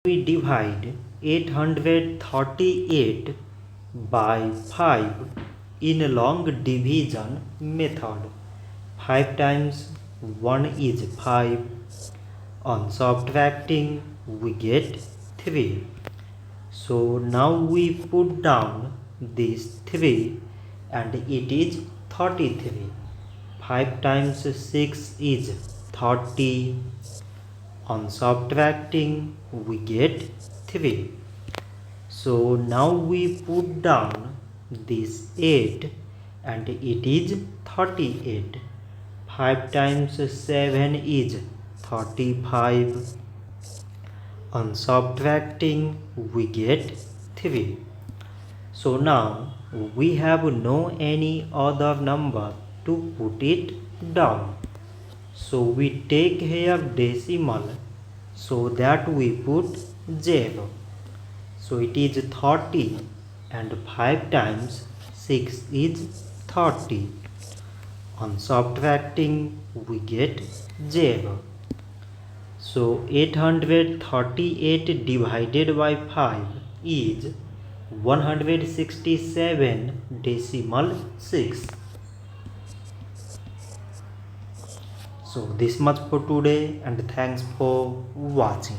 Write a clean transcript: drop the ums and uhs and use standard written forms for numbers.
We divide 838 by 5 in a long division method. 5 times 1 is 5. On subtracting, we get 3. So now we put down this 3 and it is 33. 5 times 6 is 30. On subtracting, we get 3. So now we put down this 8 and it is 38. 5 times 7 is 35. On subtracting, we get 3. So now we have no any other number to put it down. So we take here decimal so that we put 0. So it is 30 and 5 times 6 is 30. On subtracting, we get 0. So 838 divided by 5 is 167.6. So this much for today and thanks for watching.